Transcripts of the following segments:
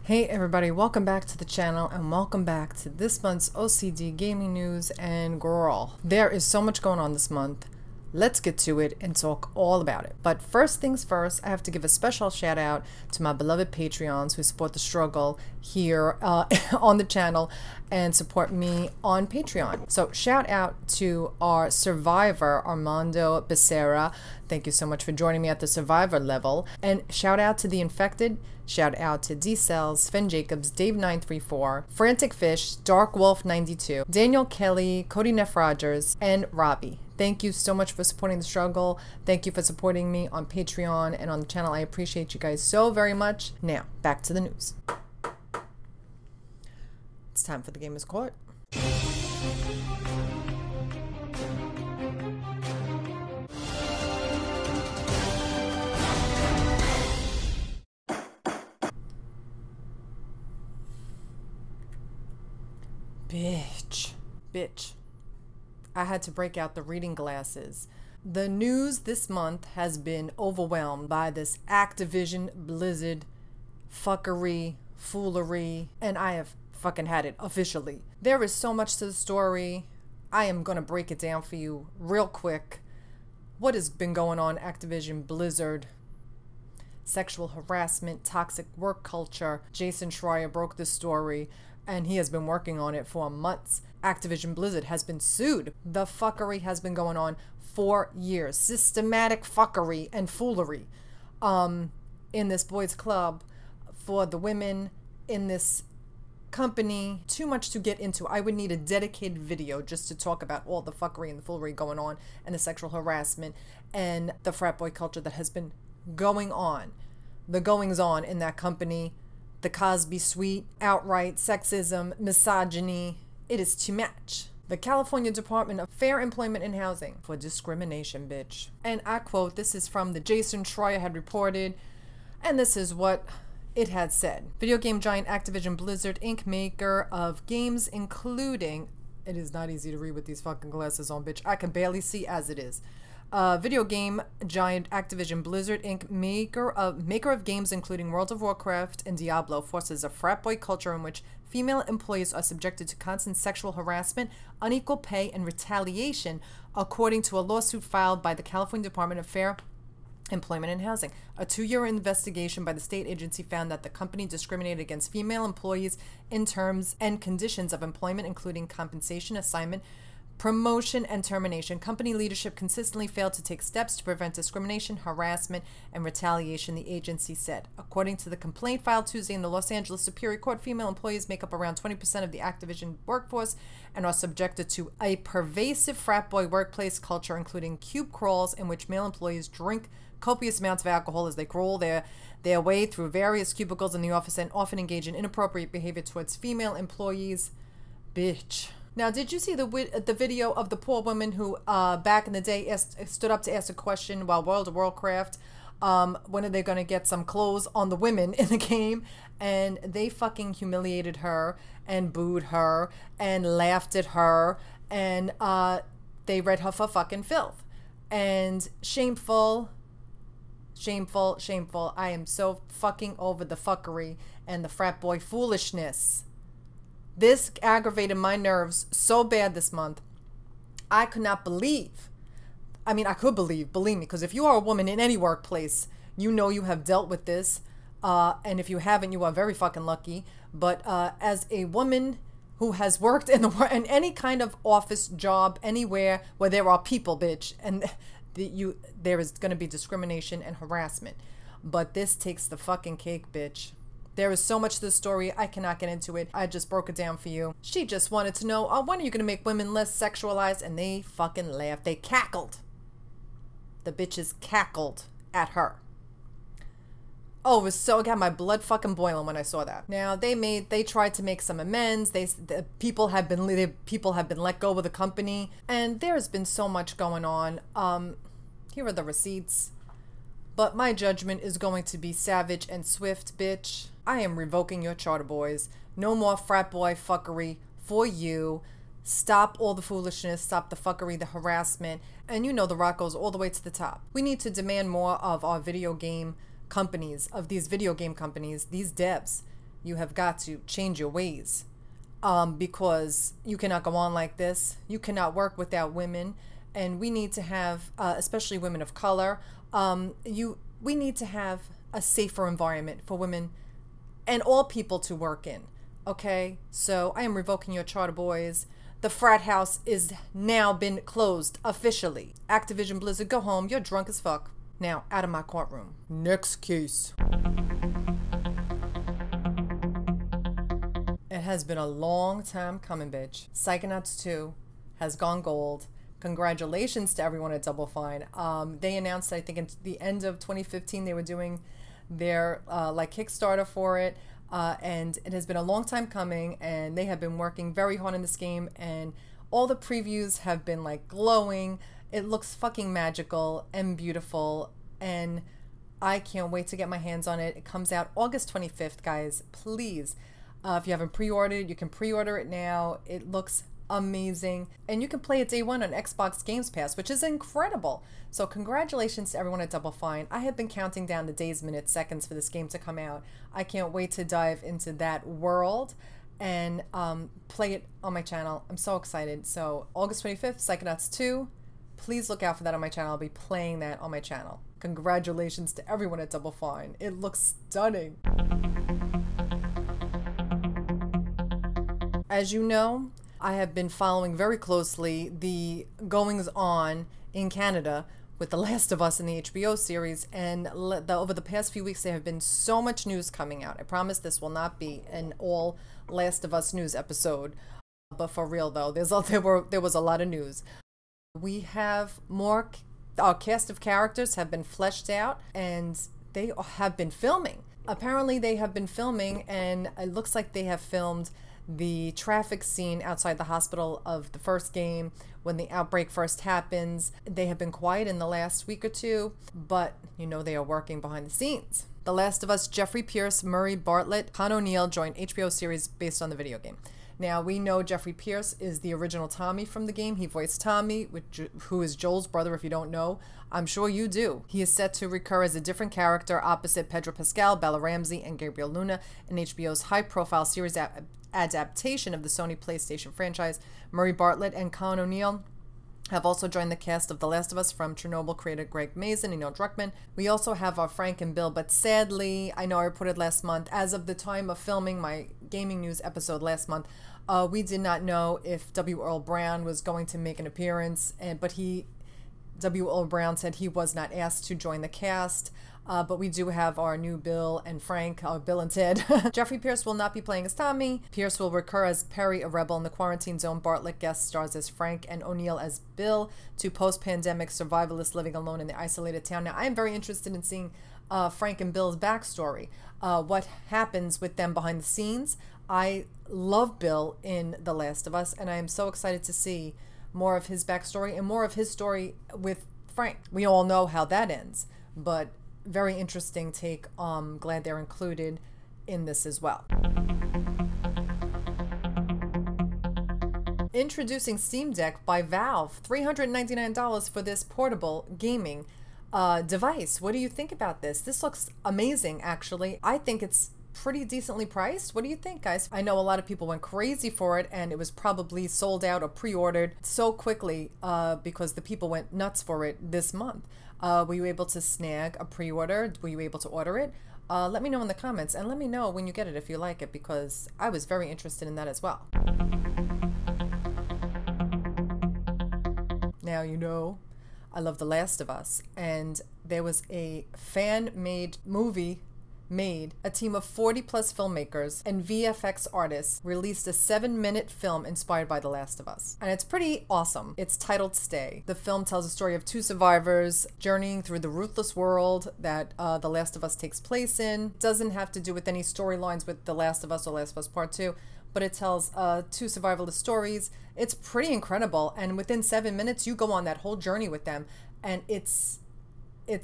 Hey everybody, welcome back to the channel and welcome back to this month's O.C.D gaming news. And girl, there is so much going on this month. Let's get to it and talk all about it. But first things first, I have to give a special shout out to my beloved Patreons who support the struggle here on the channel and support me on Patreon. So shout out to our survivor, Armando Becerra. Thank you so much for joining me at the survivor level. And shout out to the infected. Shout out to D-Cells, Sven Jacobs, Dave934, Frantic Fish, Dark Wolf 92, Daniel Kelly, Cody Neff Rogers, and Robbie. Thank you so much for supporting the struggle. Thank you for supporting me on Patreon and on the channel. I appreciate you guys so very much. Now, back to the news. It's time for the Gamers Court. Bitch. I had to break out the reading glasses. The news this month has been overwhelmed by this Activision Blizzard fuckery, foolery, and I have fucking had it officially. There is so much to the story. I am gonna break it down for you real quick. What has been going on Activision Blizzard? Sexual harassment, toxic work culture. Jason Schreier broke the story and he has been working on it for months. Activision Blizzard has been sued. The fuckery has been going on for years. Systematic fuckery and foolery in this boys club for the women in this company. Too much to get into. I would need a dedicated video just to talk about all the fuckery and the foolery going on and the sexual harassment and the frat boy culture that has been going on. The goings on in that company. The Cosby Suite, outright sexism, misogyny. It is too much. The California Department of Fair Employment and Housing for discrimination, bitch. And I quote, this is from the Jason Schreier had reported, and this is what it had said. Video game giant Activision Blizzard, Inc., maker of games including, it is not easy to read with these fucking glasses on, bitch. I can barely see as it is. Video game giant Activision Blizzard, Inc., maker of games including World of Warcraft and Diablo, forces a frat boy culture in which female employees are subjected to constant sexual harassment, unequal pay, and retaliation, according to a lawsuit filed by the California Department of Fair Employment and Housing. A 2-year investigation by the state agency found that the company discriminated against female employees in terms and conditions of employment, including compensation, assignment, promotion, and termination. Company leadership consistently failed to take steps to prevent discrimination, harassment, and retaliation, the agency said. According to the complaint filed Tuesday in the Los Angeles Superior Court, female employees make up around 20% of the Activision workforce and are subjected to a pervasive frat boy workplace culture, including cube crawls in which male employees drink copious amounts of alcohol as they crawl their way through various cubicles in the office and often engage in inappropriate behavior towards female employees. Bitch. Now, did you see the video of the poor woman who back in the day stood up to ask a question while World of Warcraft, when are they going to get some clothes on the women in the game? And they fucking humiliated her and booed her and laughed at her and they read her for fucking filth. And shameful. I am so fucking over the fuckery and the frat boy foolishness. This aggravated my nerves so bad this month. I could not believe. I mean, I could believe me, because if you are a woman in any workplace, you know you have dealt with this. And if you haven't, you are very fucking lucky. But as a woman who has worked in any kind of office job, anywhere where there are people, bitch, and there is going to be discrimination and harassment. But this takes the fucking cake, bitch. There is so much to the story, I cannot get into it. I just broke it down for you. She just wanted to know, when are you going to make women less sexualized? And they fucking laughed. They cackled. The bitches cackled at her. Oh, it was so, I got my blood fucking boiling when I saw that. Now, they tried to make some amends. The people have been let go of the company. And there has been so much going on. Here are the receipts. But my judgment is going to be savage and swift, bitch. I am revoking your charter, boys. No more frat boy fuckery for you. Stop all the foolishness, stop the fuckery, the harassment, and you know the rock goes all the way to the top. We need to demand more of our video game companies, of these video game companies, these devs. you have got to change your ways, because you cannot go on like this. You cannot work without women, and we need to have, especially women of color, we need to have a safer environment for women and all people to work in. Okay, so I am revoking your charter, boys. The frat house is now been closed officially. Activision Blizzard, go home. You're drunk as fuck. Now, out of my courtroom. Next case. It has been a long time coming, bitch. Psychonauts 2 has gone gold. Congratulations to everyone at Double Fine. They announced, I think, at the end of 2015, they were doing their like Kickstarter for it. And it has been a long time coming, and they have been working very hard in this game, and all the previews have been like glowing. It looks fucking magical and beautiful, and I can't wait to get my hands on it. It comes out August 25th, guys. Please, if you haven't pre-ordered, you can pre-order it now. It looks amazing, and you can play it day one on Xbox Games Pass, which is incredible. So congratulations to everyone at Double Fine. I have been counting down the days, minutes, seconds for this game to come out. I can't wait to dive into that world and play it on my channel. I'm so excited. So August 25th, Psychonauts 2. Please look out for that on my channel. I'll be playing that on my channel. Congratulations to everyone at Double Fine. It looks stunning. As you know, I have been following very closely the goings-on in Canada with The Last of Us in the HBO series, and over the past few weeks there have been so much news coming out. I promise this will not be an all Last of Us news episode, but for real though, there was a lot of news. We have more, our cast of characters have been fleshed out, and they have been filming. Apparently they have been filming, and it looks like they have filmed the traffic scene outside the hospital of the first game when the outbreak first happens. They have been quiet in the last week or two, but you know they are working behind the scenes. The Last of Us, Jeffrey Pierce, Murray Bartlett, Con O'Neill joined HBO series based on the video game. Now, we know Jeffrey Pierce is the original Tommy from the game. He voiced Tommy, who is Joel's brother, if you don't know. I'm sure you do. He is set to recur as a different character opposite Pedro Pascal, Bella Ramsey, and Gabriel Luna in HBO's high-profile series adaptation of the Sony PlayStation franchise. Murray Bartlett and Con O'Neill have also joined the cast of The Last of Us from Chernobyl creator Greg Mazin and Neil Druckmann. We also have our Frank and Bill, but sadly, I know I reported last month, as of the time of filming my gaming news episode last month, we did not know if W. Earl Brown was going to make an appearance, but W. Earl Brown said he was not asked to join the cast. But we do have our new Bill and Frank, Bill and Ted. Jeffrey Pierce will not be playing as Tommy. Pierce will recur as Perry, a rebel in the quarantine zone. Bartlett guest stars as Frank, and O'Neill as Bill, two post-pandemic survivalists living alone in the isolated town. Now, I am very interested in seeing Frank and Bill's backstory, what happens with them behind the scenes. I love Bill in The Last of Us, and I am so excited to see more of his backstory and more of his story with Frank. We all know how that ends, but very interesting take. Glad they're included in this as well. Introducing Steam Deck by Valve. $399 for this portable gaming device. What do you think about this? This looks amazing, actually. I think it's pretty decently priced. What do you think, guys? I know a lot of people went crazy for it, and it was probably sold out or pre-ordered so quickly because the people went nuts for it this month. Were you able to snag a pre-order? Were you able to order it? Let me know in the comments, and let me know when you get it if you like it, because I was very interested in that as well. Now, you know, I love The Last of Us, and there was a fan-made movie a team of 40-plus filmmakers and VFX artists released a 7-minute film inspired by The Last of Us. And it's pretty awesome. It's titled Stay. The film tells the story of two survivors journeying through the ruthless world that The Last of Us takes place in. It doesn't have to do with any storylines with The Last of Us or Last of Us Part 2, but it tells two survivalist stories. It's pretty incredible, and within 7 minutes, you go on that whole journey with them, and it's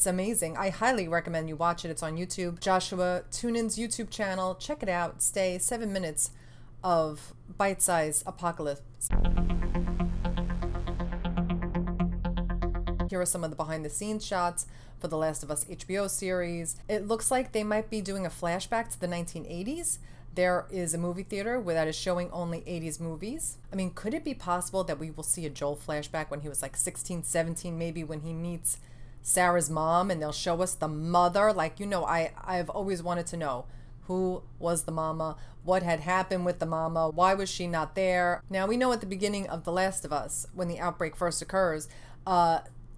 amazing. I highly recommend you watch it. It's on YouTube. Joshua Tunin's YouTube channel. Check it out. Stay. 7 minutes of bite-sized apocalypse. Here are some of the behind-the-scenes shots for The Last of Us HBO series. It looks like they might be doing a flashback to the 1980s. there is a movie theater where that is showing only 80s movies. I mean, could it be possible that we will see a Joel flashback when he was like 16, 17, maybe when he meets Sarah's mom, and they'll show us the mother? Like, you know, I've always wanted to know who was the mama, what had happened with the mama, why was she not there? Now, we know at the beginning of The Last of Us, when the outbreak first occurs,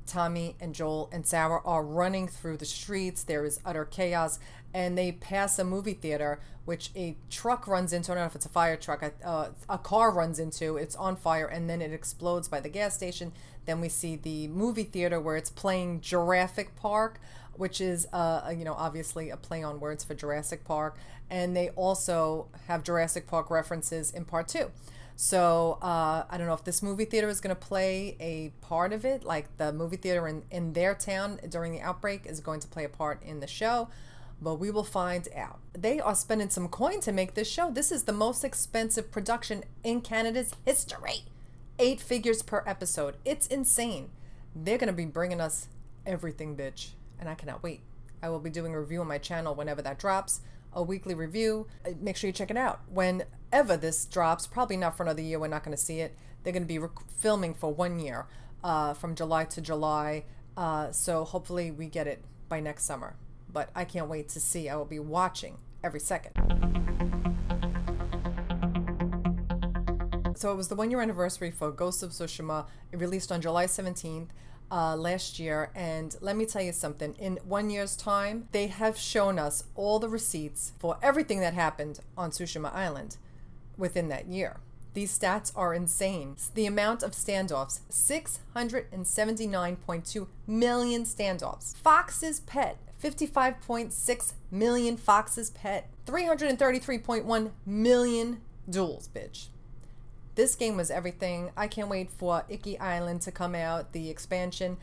Tommy and Joel and Sarah are running through the streets. There is utter chaos, and they pass a movie theater, which a truck runs into. I don't know if it's a fire truck. A car runs into. It's on fire, and then it explodes by the gas station. Then we see the movie theater where it's playing Jurassic Park, which is, you know, obviously a play on words for Jurassic Park. And they also have Jurassic Park references in part 2. So I don't know if this movie theater is going to play a part of it, like the movie theater in their town during the outbreak is going to play a part in the show, but we will find out. They are spending some coin to make this show. This is the most expensive production in Canada's history. 8 figures per episode. It's insane. They're going to be bringing us everything, bitch, and I cannot wait. I will be doing a review on my channel whenever that drops. A weekly review. Make sure you check it out whenever this drops. Probably not for another year. We're not going to see it. They're going to be filming for 1 year, from July to July. So hopefully we get it by next summer. But I can't wait to see. I will be watching every second. So it was the 1 year anniversary for Ghost of Tsushima. It released on July 17th. Last year, and let me tell you something. In 1 year's time, they have shown us all the receipts for everything that happened on Tsushima Island within that year. These stats are insane. The amount of standoffs, 679.2 million standoffs. Fox's Pet, 55.6 million Fox's Pet. 333.1 million duels, bitch. This game was everything. I can't wait for Iki Island to come out. The expansion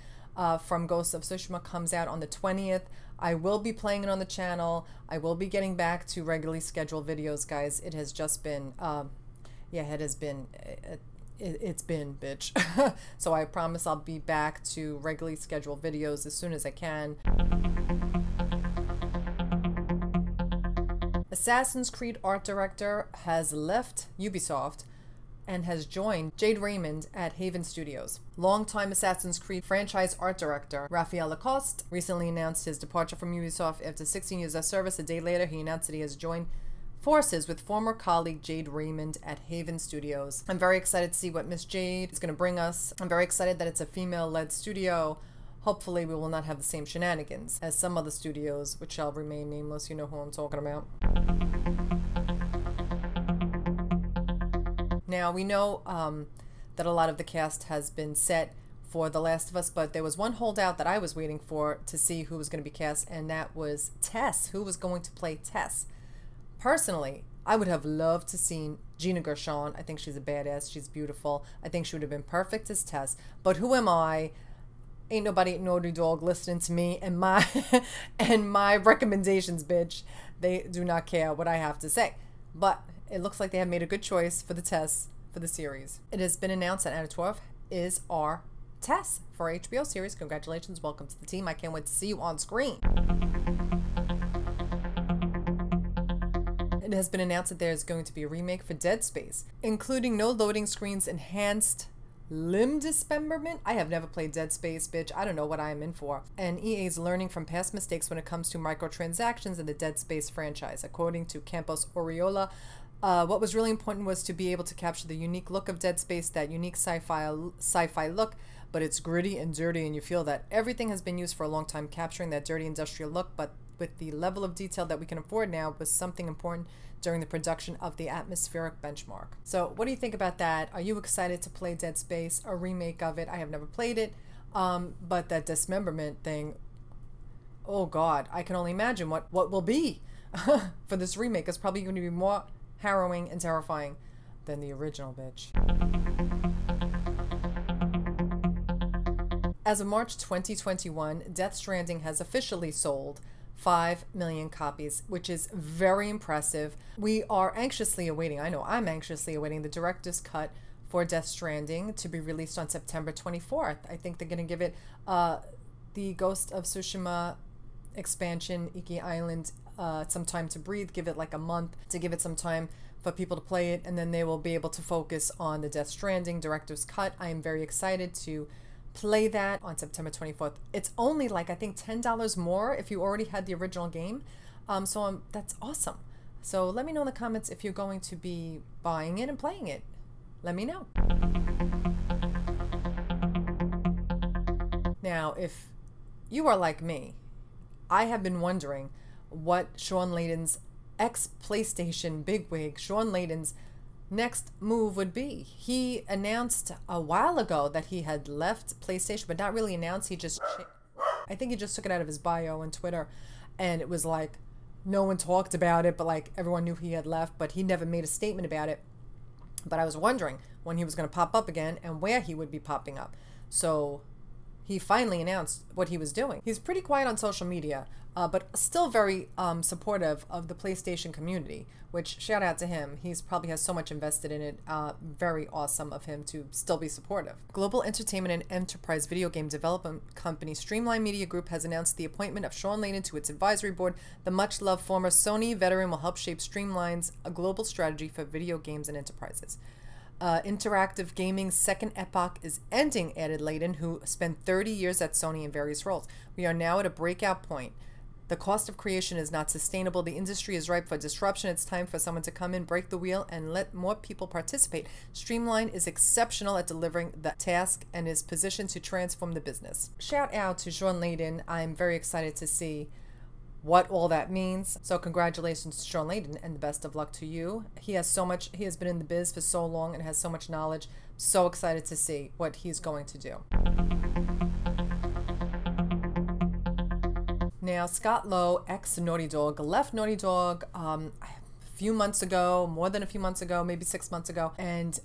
from Ghost of Tsushima comes out on the 20th. I will be playing it on the channel. I will be getting back to regularly scheduled videos, guys. It has just been, yeah, it has been, it's been, bitch. So I promise I'll be back to regularly scheduled videos as soon as I can. Assassin's Creed art director has left Ubisoft and has joined Jade Raymond at Haven Studios. Longtime Assassin's Creed franchise art director Raphael Lacoste recently announced his departure from Ubisoft after 16 years of service. A day later, he announced that he has joined forces with former colleague Jade Raymond at Haven Studios. I'm very excited to see what Miss Jade is going to bring us. I'm very excited that it's a female-led studio. Hopefully we will not have the same shenanigans as some other studios, which shall remain nameless. You know who I'm talking about. Now, we know that a lot of the cast has been set for The Last of Us, but there was one holdout that I was waiting for to see who was going to be cast, and that was TESS. Who was going to play TESS? Personally, I would have loved to see Gina Gershon. I think she's a badass. She's beautiful. I think she would have been perfect as TESS. But who am I? Ain't nobody at Naughty Dog listening to me and my and my recommendations, bitch. They do not care what I have to say. But it looks like they have made a good choice for the TESS for the series. It has been announced that Anna Torv is our TESS for our HBO series. Congratulations, welcome to the team. I can't wait to see you on screen. It has been announced that there is going to be a remake for Dead Space, including no loading screens, enhanced limb dismemberment. I have never played Dead Space, bitch. I don't know what I am in for. And EA is learning from past mistakes when it comes to microtransactions in the Dead Space franchise. According to Campos Oriola, what was really important was to be able to capture the unique look of Dead Space, that unique sci-fi look, but it's gritty and dirty, and you feel that everything has been used for a long time, capturing that dirty industrial look, but with the level of detail that we can afford now was something important during the production of the atmospheric benchmark. So what do you think about that? Are you excited to play Dead Space, a remake of it? I have never played it, but that dismemberment thing, oh God, I can only imagine what will be for this remake. It's probably going to be more harrowing and terrifying than the original, bitch. As of March 2021, Death Stranding has officially sold 5 million copies, which is very impressive. We are anxiously awaiting, I know I'm anxiously awaiting the director's cut for Death Stranding to be released on September 24th. I think they're going to give it the Ghost of Tsushima expansion, Iki Island, some time to breathe, give it like a month to give it some time for people to play it, and then they will be able to focus on the Death Stranding Director's Cut. I am very excited to play that on September 24th. It's only like, I think, $10 more if you already had the original game. That's awesome. So let me know in the comments if you're going to be buying it and playing it. Let me know. Now, if you are like me, I have been wondering what Shawn Layden's ex-PlayStation bigwig, Shawn Layden's next move would be. He announced a while ago that he had left PlayStation, but not really announced. I think he just took it out of his bio on Twitter, and it was like no one talked about it, but like everyone knew he had left, but he never made a statement about it. But I was wondering when he was going to pop up again and where he would be popping up. So he finally announced what he was doing. He's pretty quiet on social media, but still very supportive of the PlayStation community, which shout out to him. He's probably has so much invested in it. Very awesome of him to still be supportive. Global entertainment and enterprise video game development company Streamline Media Group has announced the appointment of Shawn Layden to its advisory board. The much-loved former Sony veteran will help shape Streamline's global strategy for video games and enterprises. Interactive gaming's second epoch is ending, added Layden, who spent 30 years at Sony in various roles. We are now at a breakout point. The cost of creation is not sustainable. The industry is ripe for disruption. It's time for someone to come in, break the wheel, and let more people participate. Streamline is exceptional at delivering the task and is positioned to transform the business. Shout out to Shawn Layden. I'm very excited to see what all that means. So congratulations to Shawn Layden and the best of luck to you. He has been in the biz for so long and has so much knowledge. So excited to see what he's going to do. Now, Scott Lowe, ex-Naughty Dog, left Naughty Dog a few months ago, more than a few months ago, maybe 6 months ago, and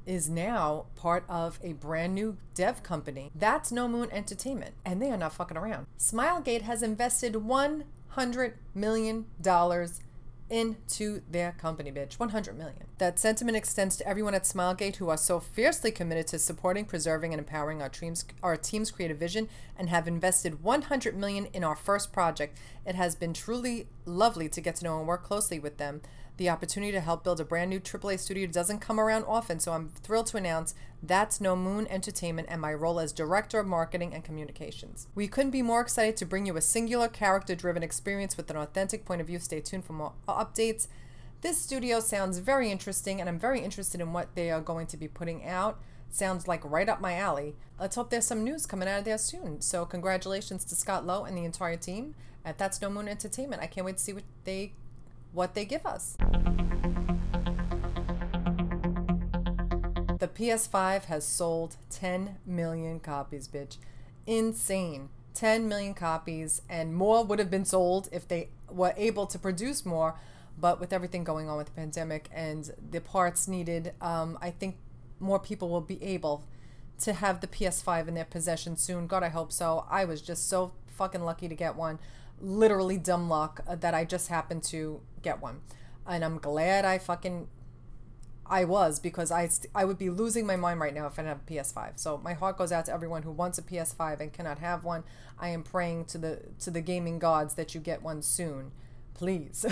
is now part of a brand new dev company. That's No Moon Entertainment, and they are not fucking around. Smilegate has invested $100 million into their company, bitch. $100 million. That sentiment extends to everyone at Smilegate who are so fiercely committed to supporting, preserving, and empowering our team's creative vision and have invested $100 million in our first project. It has been truly lovely to get to know and work closely with them. The opportunity to help build a brand new AAA studio doesn't come around often, so I'm thrilled to announce that's No Moon Entertainment and my role as Director of Marketing and Communications. We couldn't be more excited to bring you a singular, character-driven experience with an authentic point of view. Stay tuned for more updates. This studio sounds very interesting, and I'm very interested in what they are going to be putting out. Sounds like right up my alley. Let's hope there's some news coming out of there soon. So congratulations to Scott Lowe and the entire team at That's No Moon Entertainment. I can't wait to see what they give us. The PS5 has sold 10 million copies, bitch. Insane. 10 million copies, and more would have been sold if they were able to produce more, but with everything going on with the pandemic and the parts needed, I think more people will be able to have the PS5 in their possession soon. God, I hope so. I was just so fucking lucky to get one. Literally dumb luck that I just happened to get one, and I'm glad I was, because I would be losing my mind right now if I didn't have a PS5. So my heart goes out to everyone who wants a PS5 and cannot have one. I am praying to the gaming gods that you get one soon, please.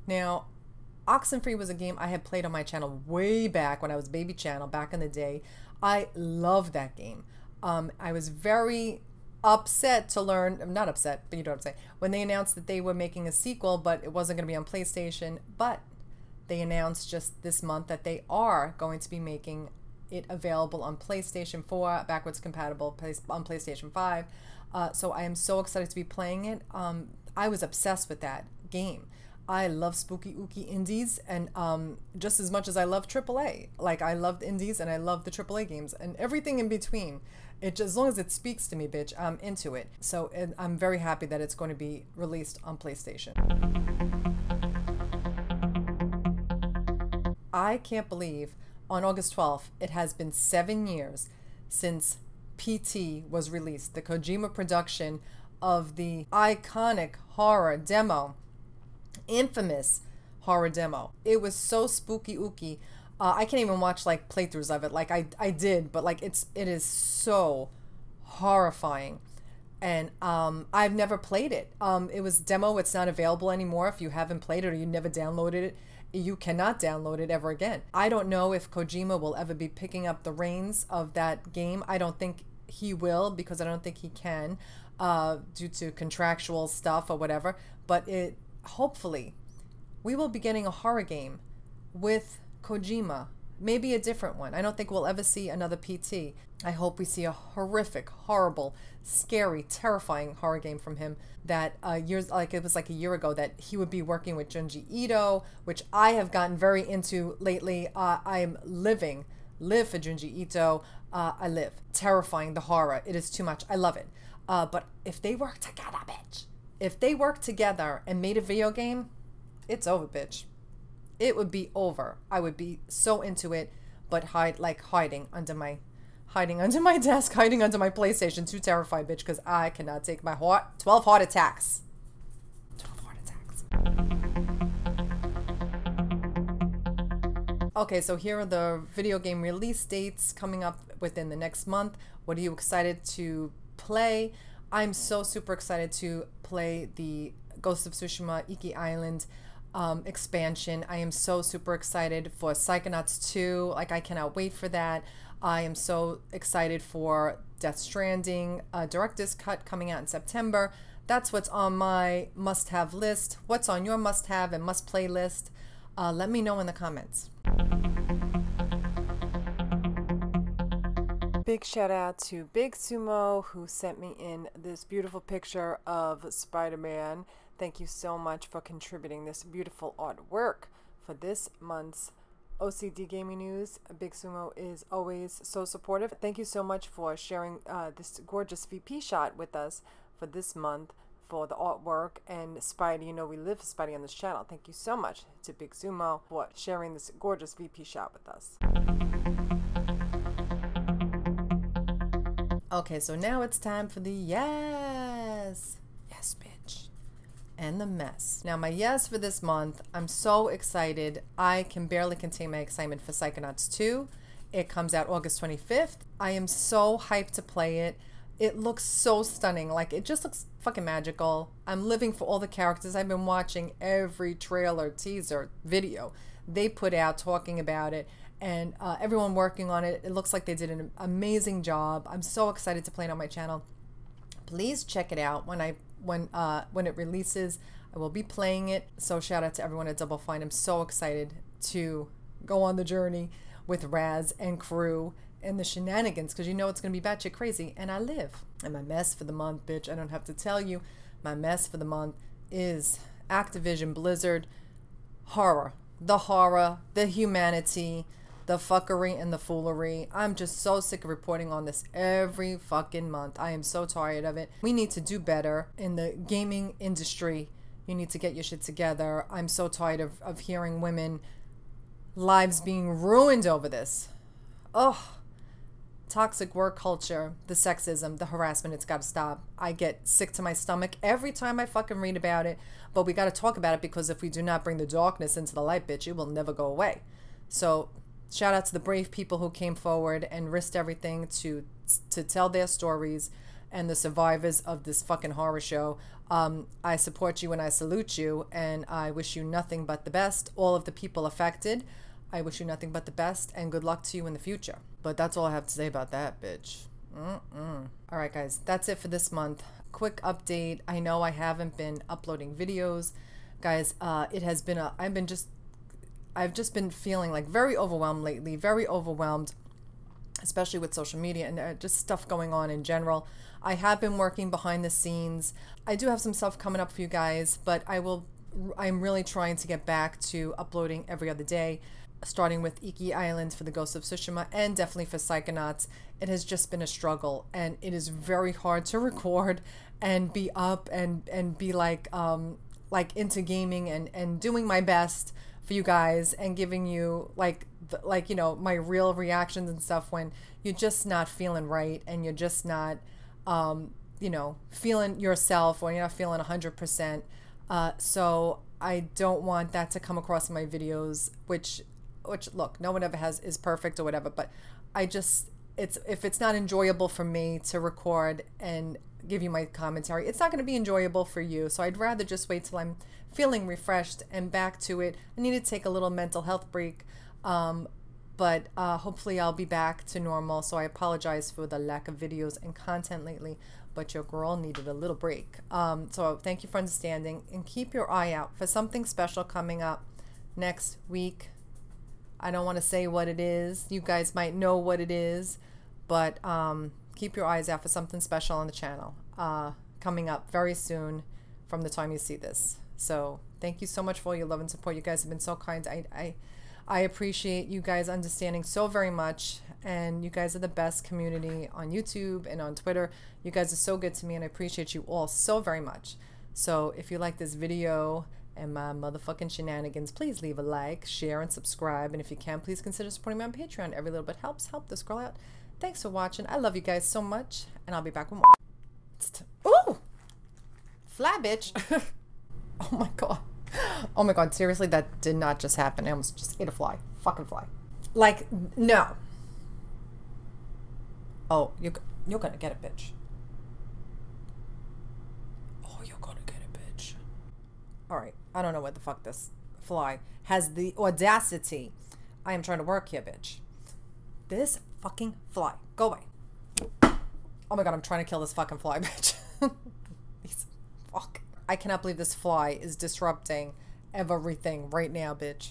Now, Oxenfree was a game I had played on my channel way back when I was baby channel back in the day. I love that game. I was very upset to learn, not upset, but you know what I'm saying, when they announced that they were making a sequel, but it wasn't going to be on PlayStation. But they announced just this month that they are going to be making it available on PlayStation 4, backwards compatible on PlayStation 5. So I am so excited to be playing it. I was obsessed with that game. I love spooky ooky indies, and just as much as I love AAA. Like, I love the indies and I love the AAA games and everything in between. As long as it speaks to me, bitch, I'm into it. So I'm very happy that it's going to be released on PlayStation. I can't believe on August 12th, it has been 7 years since PT was released, the Kojima production of the iconic horror demo. Infamous horror demo. It was so spooky ooky. I can't even watch like playthroughs of it. Like I did, but like it is so horrifying. And I've never played it. It was demo. It's not available anymore. If you haven't played it or you never downloaded it, you cannot download it ever again. I don't know if Kojima will ever be picking up the reins of that game. I don't think he will, because I don't think he can, due to contractual stuff or whatever. But hopefully we will be getting a horror game with Kojima. Maybe a different one. I don't think we'll ever see another PT. I hope we see a horrific, horrible, scary, terrifying horror game from him that it was like a year ago, that he would be working with Junji Ito, which I have gotten very into lately. I live for Junji Ito. I live. Terrifying, the horror. It is too much. I love it. But if they work together, bitch. If they work together and made a video game, it's over, bitch. It would be over. I would be so into it, but hiding under my desk, hiding under my PlayStation, too terrified, bitch, because I cannot take my 12 heart attacks. 12 heart attacks. Okay, so here are the video game release dates coming up within the next month. What are you excited to play? I'm so super excited to play the Ghost of Tsushima Iki Island expansion. I am so super excited for Psychonauts 2. Like, I cannot wait for that. I am so excited for Death Stranding director's cut coming out in September. That's what's on my must-have list. What's on your must-have and must-play list? Let me know in the comments. Big shout out to Big Sumo, who sent me in this beautiful picture of Spider-Man. Thank you so much for contributing this beautiful artwork for this month's O.C.D Gaming News. Big Sumo is always so supportive. Thank you so much for sharing this gorgeous VP shot with us for this month for the artwork. And Spidey, you know we live for Spidey on this channel. Thank you so much to Big Sumo for sharing this gorgeous VP shot with us. Okay, so now it's time for the yes, bitch, and the mess. Now, my yes for this month, I'm so excited. I can barely contain my excitement for Psychonauts 2. It comes out August 25th. I am so hyped to play it. It looks so stunning. Like, it just looks fucking magical. I'm living for all the characters. I've been watching every trailer, teaser, video they put out talking about it. And everyone working on it, it looks like they did an amazing job. I'm so excited to play it on my channel. Please check it out when it releases. I will be playing it. So shout out to everyone at Double Fine. I'm so excited to go on the journey with Raz and crew and the shenanigans, because you know it's gonna be batshit crazy, and I live. And my mess for the month, bitch, I don't have to tell you. My mess for the month is Activision Blizzard horror. The humanity, the fuckery and the foolery. I'm just so sick of reporting on this every fucking month. I am so tired of it. We need to do better in the gaming industry. You need to get your shit together. I'm so tired of hearing women lives being ruined over this. Ugh. Toxic work culture, the sexism, the harassment, it's got to stop. I get sick to my stomach every time I fucking read about it, but we got to talk about it, because if we do not bring the darkness into the light, bitch, it will never go away. So shout out to the brave people who came forward and risked everything to tell their stories, and the survivors of this fucking horror show. I support you and I salute you, and I wish you nothing but the best. All of the people affected, I wish you nothing but the best, and good luck to you in the future. But that's all I have to say about that, bitch. Alright, guys, that's it for this month. Quick update. I know I haven't been uploading videos. Guys, it has been I've just been feeling like very overwhelmed lately, very overwhelmed, especially with social media and just stuff going on in general. I have been working behind the scenes. I do have some stuff coming up for you guys, but I'm really trying to get back to uploading every other day, starting with Iki Island for the Ghost of Tsushima, and definitely for Psychonauts. It has just been a struggle, and it is very hard to record and be up and be like into gaming and doing my best for you guys and giving you like you know, my real reactions and stuff when you're just not feeling right and you're just not you know, feeling yourself, or you're not feeling 100%. So I don't want that to come across in my videos, which look, no one ever is perfect or whatever, but if it's not enjoyable for me to record and give you my commentary, it's not going to be enjoyable for you. So I'd rather just wait till I'm feeling refreshed and back to it. I need to take a little mental health break. But hopefully I'll be back to normal. So I apologize for the lack of videos and content lately, but your girl needed a little break. So thank you for understanding, and keep your eye out for something special coming up next week. I don't want to say what it is. You guys might know what it is, but keep your eyes out for something special on the channel coming up very soon from the time you see this. So thank you so much for all your love and support. You guys have been so kind. I appreciate you guys understanding so very much, and you guys are the best community on YouTube and on Twitter. You guys are so good to me, and I appreciate you all so very much. So if you like this video and my motherfucking shenanigans, please leave a like, share, and subscribe. And if you can, please consider supporting me on Patreon. Every little bit helps. Help this girl out. Thanks for watching. I love you guys so much, and I'll be back with more. Ooh! Fly, bitch. Oh my god. Oh my god, seriously, that did not just happen. I almost just ate a fly. Fucking fly. Like, no. Oh, you're gonna get it, bitch. Oh, you're gonna get it, bitch. Alright, I don't know what the fuck this fly has the audacity. I am trying to work here, bitch. This fucking fly. Go away. Oh my god, I'm trying to kill this fucking fly, bitch. Fuck. I cannot believe this fly is disrupting everything right now, bitch.